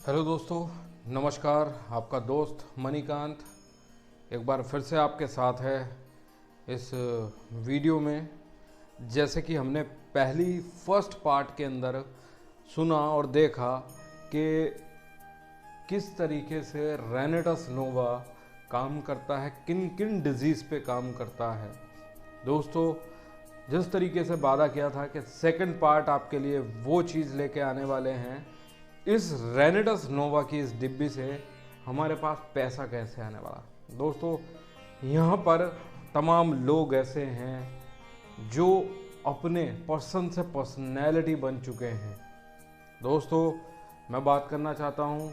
Hello दोस्तों, नमस्कार। आपका दोस्त मणिकांत एक बार फिर से आपके साथ है इस वीडियो में। जैसे कि हमने पहली फर्स्ट पार्ट के अंदर सुना और देखा कि किस तरीके से रेनेटस नोवा काम करता है, किन किन डिजीज़ पे काम करता है। दोस्तों, जिस तरीके से वादा किया था कि सेकंड पार्ट आपके लिए वो चीज़ लेके आने वाले हैं, इस रेनेटस नोवा की इस डिब्बी से हमारे पास पैसा कैसे आने वाला। दोस्तों, यहाँ पर तमाम लोग ऐसे हैं जो अपने पर्सन से पर्सनैलिटी बन चुके हैं। दोस्तों, मैं बात करना चाहता हूँ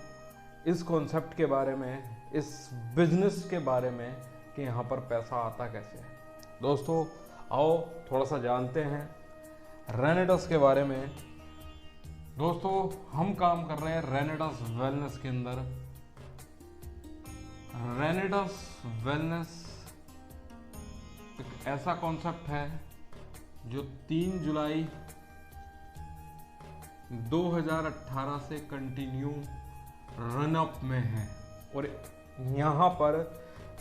इस कॉन्सेप्ट के बारे में, इस बिजनेस के बारे में कि यहाँ पर पैसा आता कैसे है। दोस्तों, आओ थोड़ा सा जानते हैं रेनेटस के बारे में। दोस्तों, हम काम कर रहे हैं रेनेटस वेलनेस के अंदर। रेनेटस वेलनेस एक ऐसा कॉन्सेप्ट है जो 3 जुलाई 2018 से कंटिन्यू रन अप में है और यहाँ पर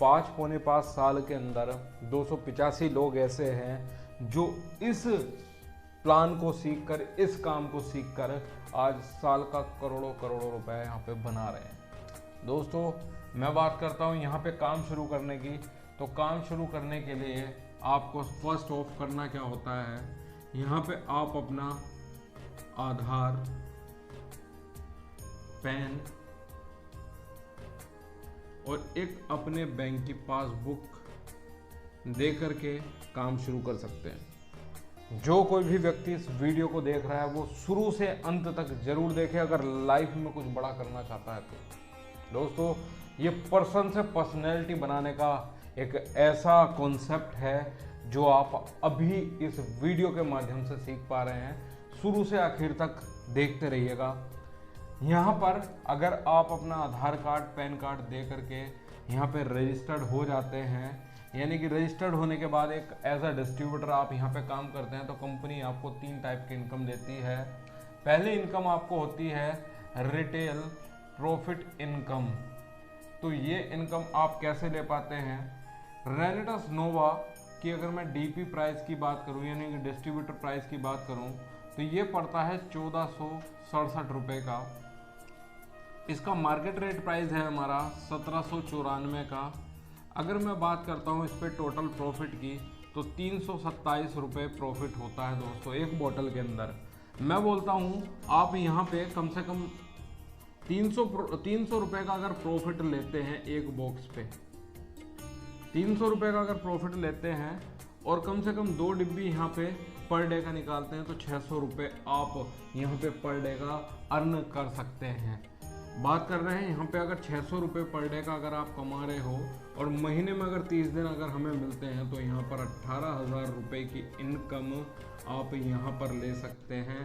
5 साल के अंदर 285 लोग ऐसे हैं जो इस प्लान को सीखकर, इस काम को सीखकर आज साल का करोड़ों करोड़ों रुपए यहाँ पे बना रहे हैं। दोस्तों, मैं बात करता हूँ यहाँ पे काम शुरू करने की, तो काम शुरू करने के लिए आपको फर्स्ट ऑफ करना क्या होता है, यहाँ पे आप अपना आधार, पैन और एक अपने बैंक की पासबुक दे करके काम शुरू कर सकते हैं। जो कोई भी व्यक्ति इस वीडियो को देख रहा है वो शुरू से अंत तक जरूर देखे अगर लाइफ में कुछ बड़ा करना चाहता है तो। दोस्तों, ये पर्सन से पर्सनैलिटी बनाने का एक ऐसा कॉन्सेप्ट है जो आप अभी इस वीडियो के माध्यम से सीख पा रहे हैं। शुरू से आखिर तक देखते रहिएगा। यहाँ पर अगर आप अपना आधार कार्ड, पैन कार्ड दे करके यहाँ पे रजिस्टर्ड हो जाते हैं, यानी कि रजिस्टर्ड होने के बाद एक एज अ डिस्ट्रीब्यूटर आप यहाँ पे काम करते हैं, तो कंपनी आपको 3 टाइप की इनकम देती है। पहली इनकम आपको होती है रिटेल प्रॉफिट इनकम। तो ये इनकम आप कैसे ले पाते हैं? रेनेटस नोवा की अगर मैं डीपी प्राइस की बात करूँ, यानी कि डिस्ट्रीब्यूटर प्राइस की बात करूँ, तो ये पड़ता है 1467 रुपये का। इसका मार्केट रेट प्राइस है हमारा 1794 का। अगर मैं बात करता हूँ इस पर टोटल प्रॉफिट की, तो 327 रुपये प्रॉफिट होता है दोस्तों एक बोतल के अंदर। मैं बोलता हूँ आप यहाँ पे कम से कम 300 रुपये का अगर प्रॉफिट लेते हैं एक बॉक्स पे, 300 रुपये का अगर प्रॉफिट लेते हैं और कम से कम 2 डिब्बी यहाँ पे पर डे का निकालते हैं, तो 600 रुपये आप यहाँ पे पर डे का अर्न कर सकते हैं। बात कर रहे हैं यहाँ पे अगर 600 रुपये पर डे का अगर आप कमा रहे हो और महीने में अगर 30 दिन अगर हमें मिलते हैं, तो यहाँ पर 18,000 रुपये की इनकम आप यहाँ पर ले सकते हैं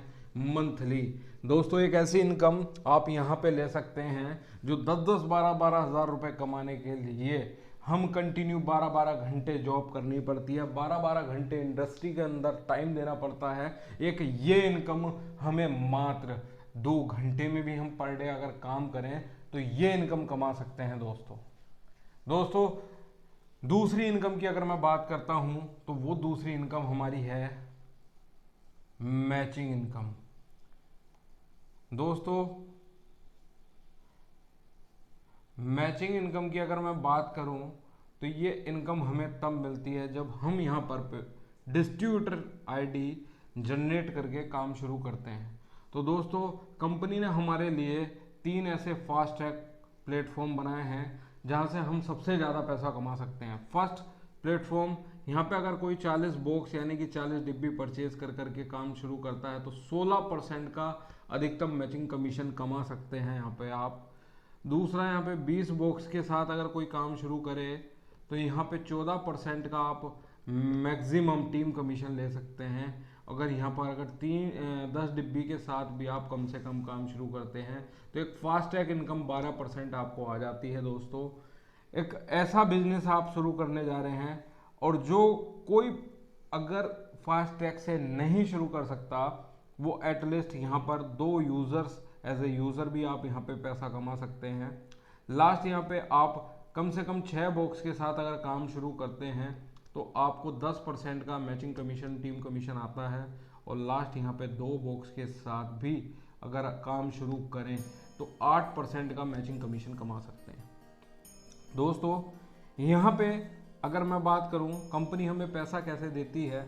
मंथली। दोस्तों, एक ऐसी इनकम आप यहाँ पे ले सकते हैं जो 10-10, 12-12 हज़ार रुपये कमाने के लिए हम कंटिन्यू 12-12 घंटे जॉब करनी पड़ती है, 12-12 घंटे इंडस्ट्री के अंदर टाइम देना पड़ता है। एक ये इनकम हमें मात्र 2 घंटे में भी हम पर डे अगर काम करें तो ये इनकम कमा सकते हैं दोस्तों, दूसरी इनकम की अगर मैं बात करता हूं, तो वो दूसरी इनकम हमारी है मैचिंग इनकम। दोस्तों, मैचिंग इनकम की अगर मैं बात करूं, तो ये इनकम हमें तब मिलती है जब हम यहां पर डिस्ट्रीब्यूटर आईडी जनरेट करके काम शुरू करते हैं। तो दोस्तों, कंपनी ने हमारे लिए 3 ऐसे फास्ट ट्रैक प्लेटफॉर्म बनाए हैं जहां से हम सबसे ज़्यादा पैसा कमा सकते हैं। फर्स्ट प्लेटफॉर्म, यहाँ पे अगर कोई 40 बॉक्स यानी कि 40 डिब्बी परचेज कर करके काम शुरू करता है, तो 16% का अधिकतम मैचिंग कमीशन कमा सकते हैं यहाँ पे आप। दूसरा, यहाँ पे 20 बॉक्स के साथ अगर कोई काम शुरू करे, तो यहाँ पे 14% का आप मैक्सिमम टीम कमीशन ले सकते हैं। अगर यहाँ पर अगर 10 डिब्बी के साथ भी आप कम से कम काम शुरू करते हैं, तो एक फास्ट ट्रैक इनकम 12% आपको आ जाती है। दोस्तों, एक ऐसा बिजनेस आप शुरू करने जा रहे हैं, और जो कोई अगर फास्ट ट्रैक से नहीं शुरू कर सकता, वो एटलीस्ट यहाँ पर 2 यूज़र्स एज ए यूज़र भी आप यहाँ पे पैसा कमा सकते हैं। लास्ट यहाँ पे आप कम से कम 6 बॉक्स के साथ अगर काम शुरू करते हैं तो आपको 10% का मैचिंग कमीशन, टीम कमीशन आता है। और लास्ट यहाँ पे 2 बॉक्स के साथ भी अगर काम शुरू करें तो 8% का मैचिंग कमीशन कमा सकते हैं। दोस्तों यहाँ पे अगर मैं बात करूँ कंपनी हमें पैसा कैसे देती है,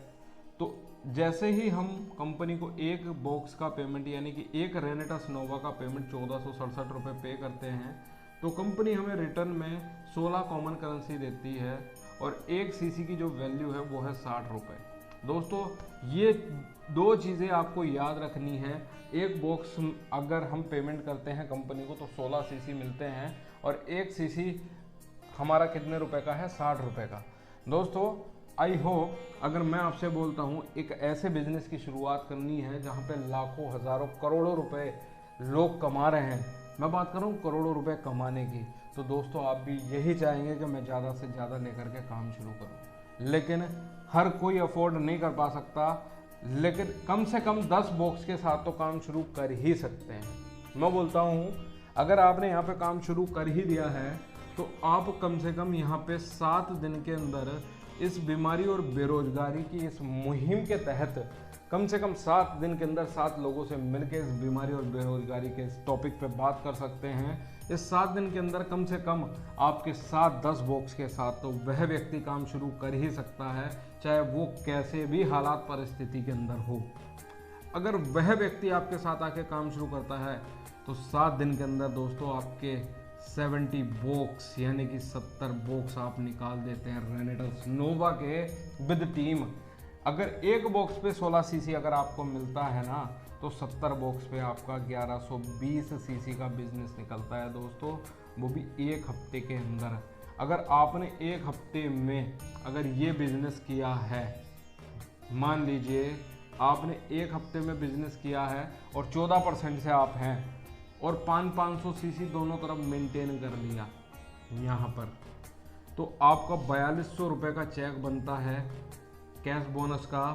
तो जैसे ही हम कंपनी को एक बॉक्स का पेमेंट यानी कि एक रेनेटास नोवा का पेमेंट 1467 रुपये पे करते हैं तो कंपनी हमें रिटर्न में 16 कॉमन करेंसी देती है और एक सीसी की जो वैल्यू है वो है 60 रुपये। दोस्तों ये 2 चीज़ें आपको याद रखनी है। एक बॉक्स अगर हम पेमेंट करते हैं कंपनी को तो 16 सीसी मिलते हैं और एक सीसी हमारा कितने रुपए का है, 60 रुपये का। दोस्तों आई होप अगर मैं आपसे बोलता हूँ एक ऐसे बिजनेस की शुरुआत करनी है जहाँ पे लाखों, हज़ारों, करोड़ों रुपए लोग कमा रहे हैं, मैं बात कर रहा हूँ करोड़ों रुपए कमाने की, तो दोस्तों आप भी यही चाहेंगे कि मैं ज़्यादा से ज़्यादा लेकर के काम शुरू करूँ। लेकिन हर कोई अफोर्ड नहीं कर पा सकता, लेकिन कम से कम 10 बॉक्स के साथ तो काम शुरू कर ही सकते हैं। मैं बोलता हूँ अगर आपने यहाँ पे काम शुरू कर ही दिया है तो आप कम से कम यहाँ पे 7 दिन के अंदर इस बीमारी और बेरोजगारी की इस मुहिम के तहत कम से कम 7 दिन के अंदर 7 लोगों से मिलकर इस बीमारी और बेरोजगारी के इस टॉपिक पे बात कर सकते हैं। इस 7 दिन के अंदर कम से कम आपके साथ 10 बॉक्स के साथ तो वह व्यक्ति काम शुरू कर ही सकता है, चाहे वो कैसे भी हालात परिस्थिति के अंदर हो। अगर वह व्यक्ति आपके साथ आके काम शुरू करता है तो 7 दिन के अंदर दोस्तों आपके 70 बॉक्स यानी कि 70 बॉक्स आप निकाल देते हैं रेनेटास नोवा के विद टीम। अगर एक बॉक्स पे 16 सीसी अगर आपको मिलता है ना तो 70 बॉक्स पे आपका 1120 सीसी का बिजनेस निकलता है दोस्तों, वो भी एक हफ्ते के अंदर। अगर आपने एक हफ्ते में अगर ये बिजनेस किया है, मान लीजिए आपने एक हफ्ते में बिजनेस किया है और 14% से आप हैं और 500 सीसी दोनों तरफ मेंटेन कर लिया यहाँ पर, तो आपका 4200 रुपये का चेक बनता है कैश बोनस का।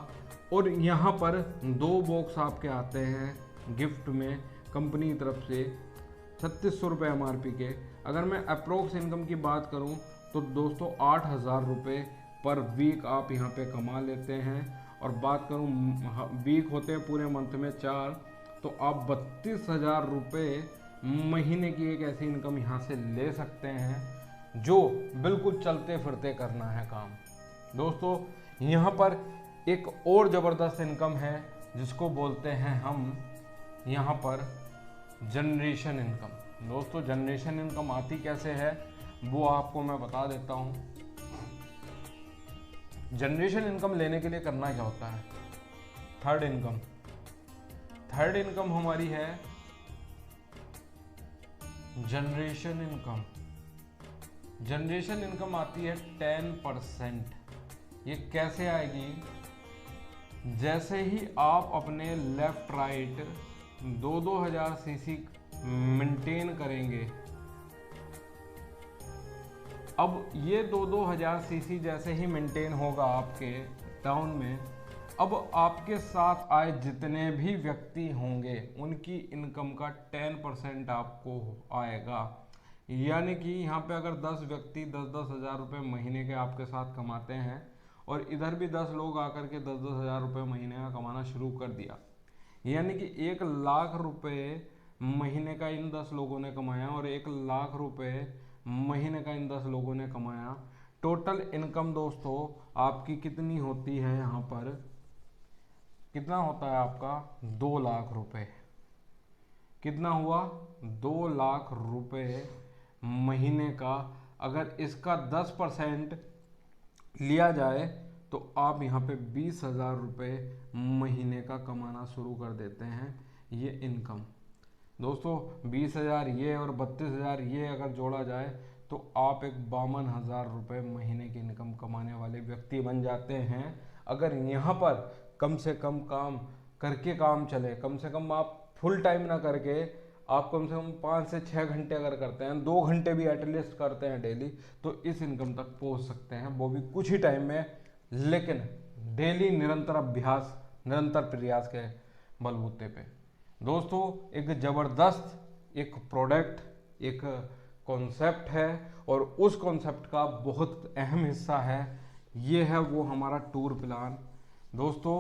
और यहाँ पर 2 बॉक्स आपके आते हैं गिफ्ट में कंपनी की तरफ से 3600 रुपये MRP के। अगर मैं अप्रोक्स इनकम की बात करूँ तो दोस्तों 8000 रुपये पर वीक आप यहाँ पे कमा लेते हैं। और बात करूँ वीक होते हैं पूरे मंथ में 4, तो आप 32,000 रुपये महीने की एक ऐसी इनकम यहाँ से ले सकते हैं जो बिल्कुल चलते फिरते करना है काम। दोस्तों यहाँ पर एक और ज़बरदस्त इनकम है जिसको बोलते हैं हम यहाँ पर जनरेशन इनकम। दोस्तों जनरेशन इनकम आती कैसे है वो आपको मैं बता देता हूँ। जनरेशन इनकम लेने के लिए करना क्या होता है, थर्ड इनकम हमारी है जनरेशन इनकम। जनरेशन इनकम आती है 10%। ये कैसे आएगी, जैसे ही आप अपने लेफ्ट राइट 2-2000 सीसी मेंटेन करेंगे। अब ये 2-2000 सीसी जैसे ही मेंटेन होगा आपके टाउन में, अब आपके साथ आए जितने भी व्यक्ति होंगे उनकी इनकम का 10% आपको आएगा। यानी कि यहाँ पे अगर 10 व्यक्ति 10-10 हज़ार रुपये महीने के आपके साथ कमाते हैं और इधर भी 10 लोग आकर के 10-10 हज़ार रुपये महीने का कमाना शुरू कर दिया, यानी कि 1 लाख रुपये महीने का इन 10 लोगों ने कमाया और 1 लाख रुपये महीने का इन 10 लोगों ने कमाया। टोटल इनकम दोस्तों आपकी कितनी होती है, यहाँ पर कितना होता है आपका 2 लाख रुपये। कितना हुआ 2 लाख रुपये महीने का। अगर इसका 10% लिया जाए तो आप यहाँ पे 20,000 रुपये महीने का कमाना शुरू कर देते हैं। ये इनकम दोस्तों 20,000 ये और 32,000 ये अगर जोड़ा जाए तो आप एक 52,000 रुपये महीने की इनकम कमाने वाले व्यक्ति बन जाते हैं। अगर यहाँ पर कम से कम काम करके काम चले, कम से कम आप फुल टाइम ना करके आप कम से कम 5 से 6 घंटे अगर करते हैं, 2 घंटे भी एटलीस्ट करते हैं डेली, तो इस इनकम तक पहुंच सकते हैं, वो भी कुछ ही टाइम में। लेकिन डेली निरंतर अभ्यास, निरंतर प्रयास के बलबूते पे। दोस्तों एक ज़बरदस्त एक प्रोडक्ट, एक कॉन्सेप्ट है और उस कॉन्सेप्ट का बहुत अहम हिस्सा है, ये है वो हमारा टूर प्लान। दोस्तों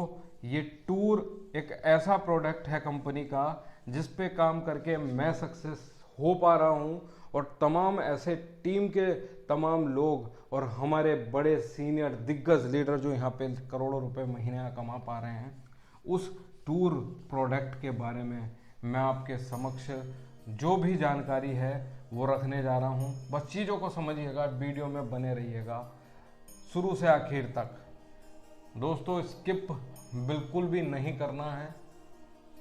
ये टूर एक ऐसा प्रोडक्ट है कंपनी का जिस पे काम करके मैं सक्सेस हो पा रहा हूँ और तमाम ऐसे टीम के तमाम लोग और हमारे बड़े सीनियर दिग्गज लीडर जो यहाँ पे करोड़ों रुपए महीने का कमा पा रहे हैं, उस टूर प्रोडक्ट के बारे में मैं आपके समक्ष जो भी जानकारी है वो रखने जा रहा हूँ। बस चीज़ों को समझिएगा, वीडियो में बने रहिएगा शुरू से आखिर तक। दोस्तों स्किप बिल्कुल भी नहीं करना है,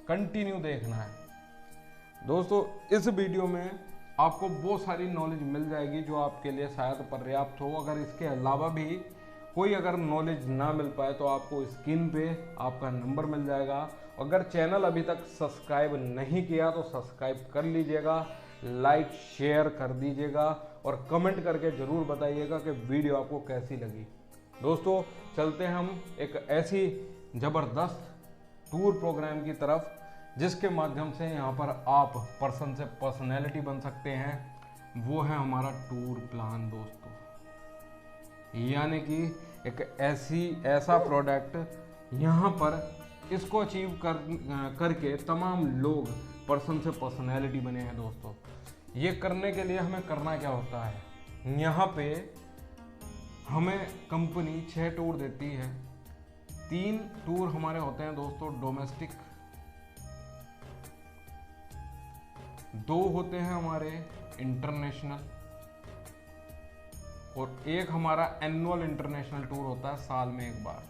कंटिन्यू देखना है। दोस्तों इस वीडियो में आपको बहुत सारी नॉलेज मिल जाएगी जो आपके लिए शायद पर्याप्त हो। अगर इसके अलावा भी कोई अगर नॉलेज ना मिल पाए तो आपको स्क्रीन पे आपका नंबर मिल जाएगा। अगर चैनल अभी तक सब्सक्राइब नहीं किया तो सब्सक्राइब कर लीजिएगा, लाइक शेयर कर दीजिएगा और कमेंट करके ज़रूर बताइएगा कि वीडियो आपको कैसी लगी। दोस्तों चलते हैं हम एक ऐसी ज़बरदस्त टूर प्रोग्राम की तरफ जिसके माध्यम से यहाँ पर आप पर्सन से पर्सनैलिटी बन सकते हैं। वो है हमारा टूर प्लान दोस्तों, यानी कि एक ऐसा प्रोडक्ट यहाँ पर इसको अचीव करके तमाम लोग पर्सन से पर्सनैलिटी बने हैं। दोस्तों ये करने के लिए हमें करना क्या होता है, यहाँ पे हमें कंपनी 6 टूर देती है। 3 टूर हमारे होते हैं दोस्तों डोमेस्टिक, 2 होते हैं हमारे इंटरनेशनल और एक हमारा एनुअल इंटरनेशनल टूर होता है साल में एक बार।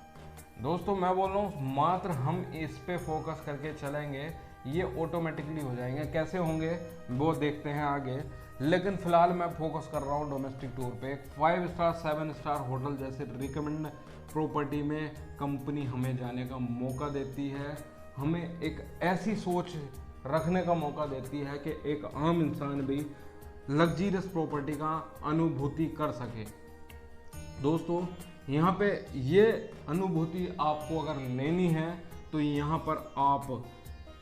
दोस्तों मैं बोल रहा हूँ मात्र हम इस पे फोकस करके चलेंगे, ये ऑटोमेटिकली हो जाएंगे। कैसे होंगे वो देखते हैं आगे, लेकिन फिलहाल मैं फोकस कर रहा हूँ डोमेस्टिक टूर पे। 5 स्टार 7 स्टार होटल जैसे रिकमेंड प्रॉपर्टी में कंपनी हमें जाने का मौका देती है, हमें एक ऐसी सोच रखने का मौका देती है कि एक आम इंसान भी लग्जरियस प्रॉपर्टी का अनुभूति कर सके। दोस्तों यहाँ पे ये अनुभूति आपको अगर लेनी है तो यहाँ पर आप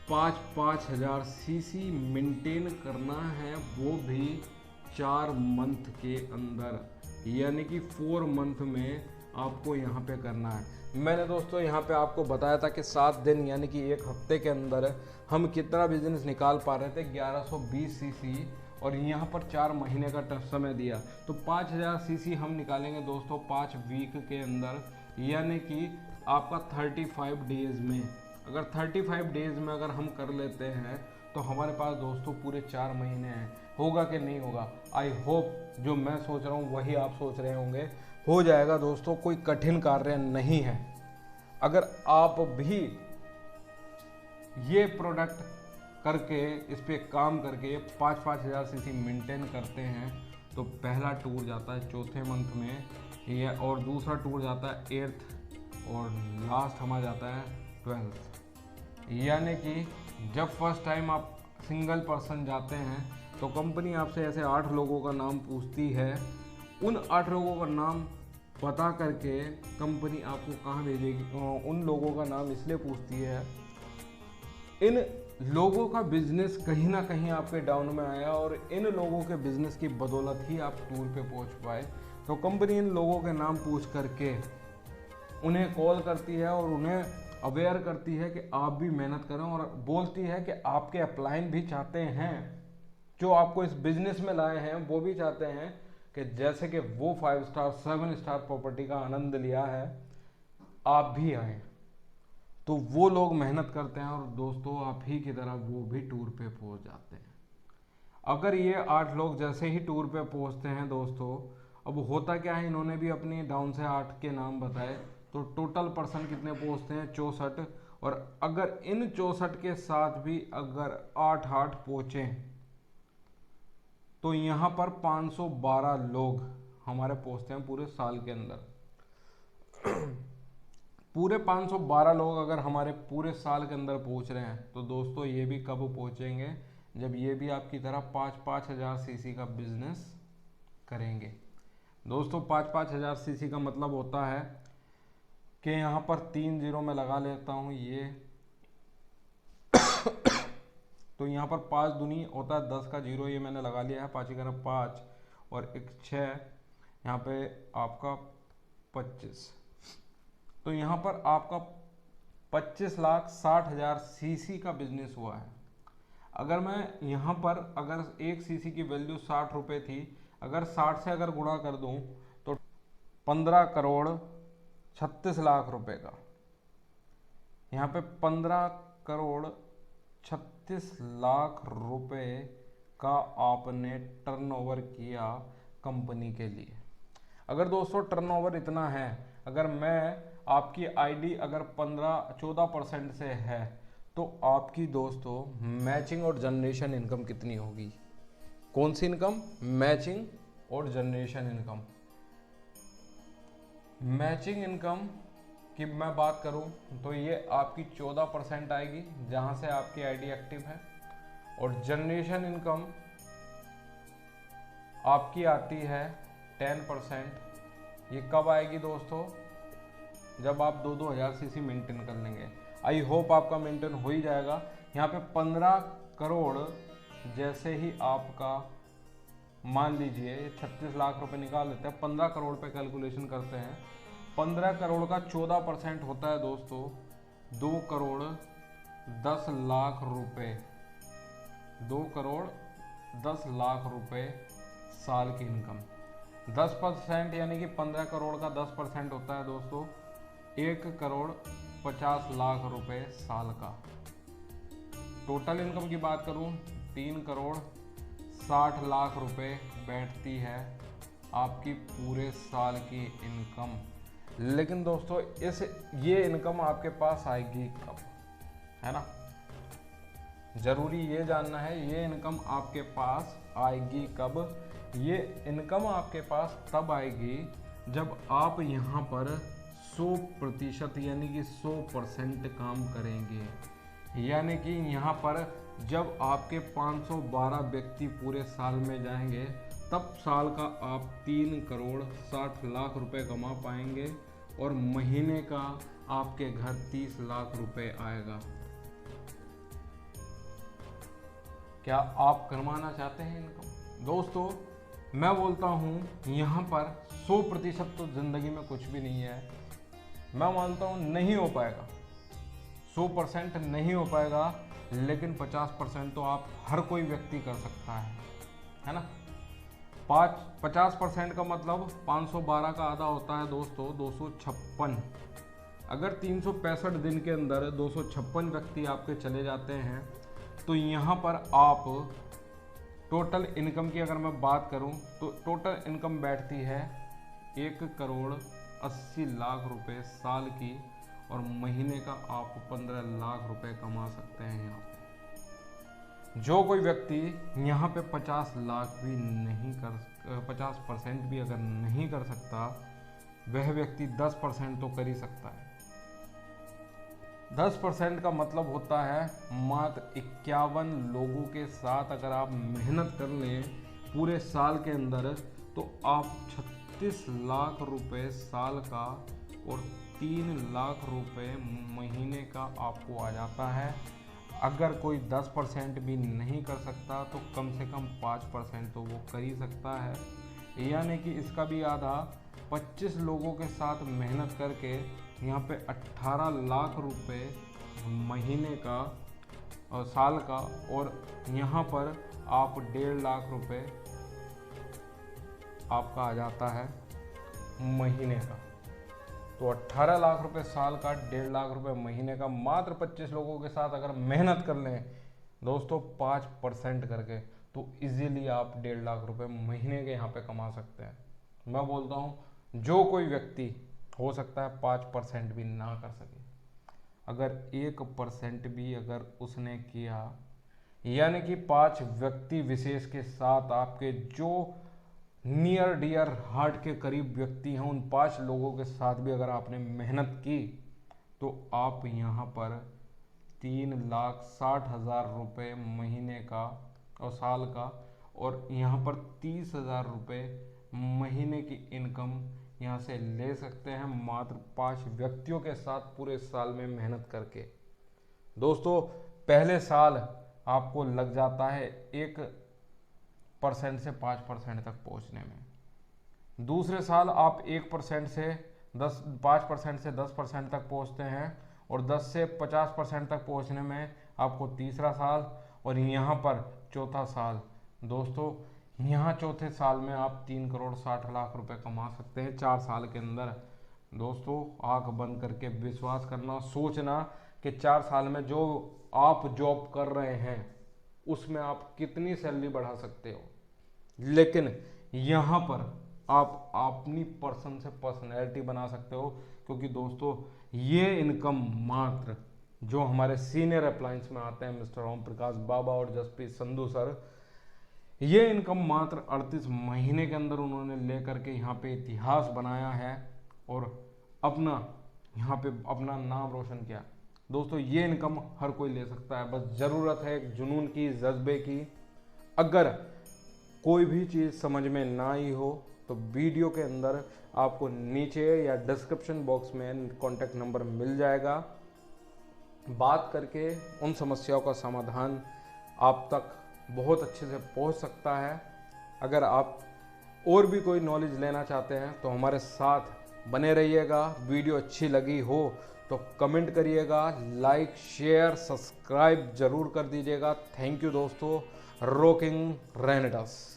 5-5 हज़ार सीसी मेंटेन करना है, वो भी 4 मंथ के अंदर, यानी कि 4 मंथ में आपको यहाँ पे करना है। मैंने दोस्तों यहाँ पे आपको बताया था कि 7 दिन यानी कि 1 हफ्ते के अंदर हम कितना बिजनेस निकाल पा रहे थे, 1120 सीसी, और यहाँ पर 4 महीने का समय दिया तो 5000 सीसी हम निकालेंगे दोस्तों 5 वीक के अंदर, यानी कि आपका 35 डेज में। अगर 35 डेज में अगर हम कर लेते हैं तो हमारे पास दोस्तों पूरे 4 महीने हैं। होगा कि नहीं होगा? आई होप जो मैं सोच रहा हूँ वही आप सोच रहे होंगे, हो जाएगा दोस्तों, कोई कठिन कार्य नहीं है। अगर आप भी ये प्रोडक्ट करके इस पे काम करके 5-5 हज़ार सीसी मेंटेन करते हैं तो पहला टूर जाता है 4थे मंथ में, ये और दूसरा टूर जाता है 8th और लास्ट हमारा जाता है 12th। यानी कि जब फर्स्ट टाइम आप सिंगल पर्सन जाते हैं तो कंपनी आपसे ऐसे 8 लोगों का नाम पूछती है। उन 8 लोगों का नाम पता करके कंपनी आपको कहाँ भेजेगी, उन लोगों का नाम इसलिए पूछती है, इन लोगों का बिजनेस कहीं ना कहीं आपके डाउन में आया और इन लोगों के बिजनेस की बदौलत ही आप टूर पे पहुंच पाए। तो कंपनी इन लोगों के नाम पूछ करके उन्हें कॉल करती है और उन्हें अवेयर करती है कि आप भी मेहनत करें, और बोलती है कि आपके अपलाइन भी चाहते हैं, जो आपको इस बिजनेस में लाए हैं वो भी चाहते हैं कि जैसे कि वो 5 स्टार 7 स्टार प्रॉपर्टी का आनंद लिया है आप भी आएँ। तो वो लोग मेहनत करते हैं और दोस्तों आप ही की तरह वो भी टूर पे पहुंच जाते हैं। अगर ये 8 लोग जैसे ही टूर पे पहुंचते हैं दोस्तों, अब होता क्या है, इन्होंने भी अपनी डाउन से 8 के नाम बताए, तो टोटल पर्सन कितने पहुंचते हैं 64, और अगर इन 64 के साथ भी अगर 8 पहुंचे तो यहाँ पर 512 लोग हमारे पहुंचते हैं पूरे साल के अंदर। पूरे 512 लोग अगर हमारे पूरे साल के अंदर पहुंच रहे हैं तो दोस्तों ये भी कब पहुंचेंगे, जब ये भी आपकी तरह 5-5 हज़ार सीसी का बिजनेस करेंगे। दोस्तों 5-5 हज़ार सीसी का मतलब होता है कि यहाँ पर 3 जीरो में लगा लेता हूँ, ये तो यहाँ पर 5 दूनी होता है 10 का 0, ये मैंने लगा लिया है, 5 × 5 और 1 6, यहाँ पे आपका 25। तो यहाँ पर आपका 25,60,000 सीसी का बिजनेस हुआ है। अगर मैं यहाँ पर अगर एक सीसी की वैल्यू 60 रुपये थी, अगर 60 से अगर गुणा कर दूँ तो 15,36,00,000 रुपए का, यहाँ पे 15,36,00,000 रुपए का आपने टर्नओवर किया कंपनी के लिए। अगर दोस्तों टर्नओवर इतना है, अगर मैं आपकी आईडी अगर 14% से है, तो आपकी दोस्तों मैचिंग और जनरेशन इनकम कितनी होगी? कौन सी इनकम? मैचिंग और जनरेशन इनकम। मैचिंग इनकम की मैं बात करूं तो ये आपकी 14% आएगी जहां से आपकी आईडी एक्टिव है, और जनरेशन इनकम आपकी आती है 10%। ये कब आएगी दोस्तों? जब आप 2-2 हज़ार सीसी मेंटेन कर लेंगे। आई होप आपका मेंटेन हो ही जाएगा। यहाँ पे 15 करोड़ जैसे ही आपका, मान लीजिए 36 लाख रुपए निकाल लेते हैं, 15 करोड़ पे कैलकुलेशन करते हैं। 15 करोड़ का 14% होता है दोस्तों 2,10,00,000 रुपए। 2,10,00,000 रुपए साल की इनकम। 10% यानी कि 15 करोड़ का 10% होता है दोस्तों 1,50,00,000 रुपए साल का। टोटल इनकम की बात करूं 3,60,00,000 रुपए बैठती है आपकी पूरे साल की इनकम। लेकिन दोस्तों ये इनकम आपके पास आएगी कब, है ना? जरूरी ये जानना है, ये इनकम आपके पास आएगी कब? ये इनकम आपके पास तब आएगी जब आप यहाँ पर 100% यानी कि 100% काम करेंगे। यानी कि यहाँ पर जब आपके 512 व्यक्ति पूरे साल में जाएंगे, तब साल का आप 3,60,00,000 रुपए कमा पाएंगे, और महीने का आपके घर 30 लाख रुपए आएगा। क्या आप कमाना चाहते हैं इनकम? दोस्तों मैं बोलता हूँ यहाँ पर 100% तो जिंदगी में कुछ भी नहीं है। मैं मानता हूँ नहीं हो पाएगा, 100% नहीं हो पाएगा, लेकिन 50% तो आप हर कोई व्यक्ति कर सकता है ना? 50% का मतलब 512 का आधा होता है दोस्तों 256। अगर 365 दिन के अंदर 256 व्यक्ति आपके चले जाते हैं, तो यहाँ पर आप टोटल इनकम की अगर मैं बात करूँ तो टोटल इनकम बैठती है 1,80,00,000 रुपए साल की, और महीने का आप 15 लाख रुपए कमा सकते हैं यहाँ पे। जो कोई व्यक्ति यहाँ पे 50% भी अगर नहीं कर सकता, वह व्यक्ति 10% तो कर ही सकता है। 10% का मतलब होता है मात्र 51 लोगों के साथ अगर आप मेहनत कर लें पूरे साल के अंदर, तो आप 36 लाख रुपए साल का और 3 लाख रुपए महीने का आपको आ जाता है। अगर कोई 10% भी नहीं कर सकता, तो कम से कम 5% तो वो कर ही सकता है। यानी कि इसका भी आधा 25 लोगों के साथ मेहनत करके यहाँ पे 18 लाख रुपए महीने का और साल का, और यहाँ पर आप 1.5 लाख रुपए आपका आ जाता है महीने का। तो 18 लाख रुपए साल का, 1.5 लाख रुपए महीने का, मात्र 25 लोगों के साथ अगर मेहनत कर लें दोस्तों 5% करके, तो इजीली आप 1.5 लाख रुपए महीने के यहाँ पे कमा सकते हैं। मैं बोलता हूँ जो कोई व्यक्ति हो सकता है 5% भी ना कर सके, अगर 1% भी अगर उसने किया, यानी कि 5 व्यक्ति विशेष के साथ आपके जो नियर डियर हार्ट के करीब व्यक्ति हैं, उन 5 लोगों के साथ भी अगर आपने मेहनत की, तो आप यहाँ पर 3,60,000 रुपये महीने का और साल का, और यहाँ पर 30,000 रुपये महीने की इनकम यहाँ से ले सकते हैं मात्र 5 व्यक्तियों के साथ पूरे साल में मेहनत करके। दोस्तों पहले साल आपको लग जाता है 1% से 5% तक पहुंचने में। दूसरे साल आप 1% से 5% से 10% तक पहुंचते हैं और 10 से 50% तक पहुंचने में आपको तीसरा साल, और यहाँ पर चौथा साल। दोस्तों यहाँ चौथे साल में आप 3,60,00,000 रुपए कमा सकते हैं 4 साल के अंदर। दोस्तों आंख बंद करके विश्वास करना, सोचना कि 4 साल में जो आप जॉब कर रहे हैं उसमें आप कितनी सैलरी बढ़ा सकते हो। लेकिन यहाँ पर आप अपनी पर्सन से पर्सनैलिटी बना सकते हो, क्योंकि दोस्तों ये इनकम मात्र जो हमारे सीनियर अप्लायंस में आते हैं मिस्टर ओम प्रकाश बाबा और जसप्रीत संधू सर, ये इनकम मात्र 38 महीने के अंदर उन्होंने लेकर के यहाँ पे इतिहास बनाया है और यहाँ पे अपना नाम रोशन किया। दोस्तों ये इनकम हर कोई ले सकता है, बस ज़रूरत है एक जुनून की, जज्बे की। अगर कोई भी चीज़ समझ में ना आई हो तो वीडियो के अंदर आपको नीचे या डिस्क्रिप्शन बॉक्स में कॉन्टैक्ट नंबर मिल जाएगा। बात करके उन समस्याओं का समाधान आप तक बहुत अच्छे से पहुंच सकता है। अगर आप और भी कोई नॉलेज लेना चाहते हैं तो हमारे साथ बने रहिएगा। वीडियो अच्छी लगी हो तो कमेंट करिएगा, लाइक शेयर सब्सक्राइब जरूर कर दीजिएगा। थैंक यू दोस्तों। रॉकिंग रैनेडस।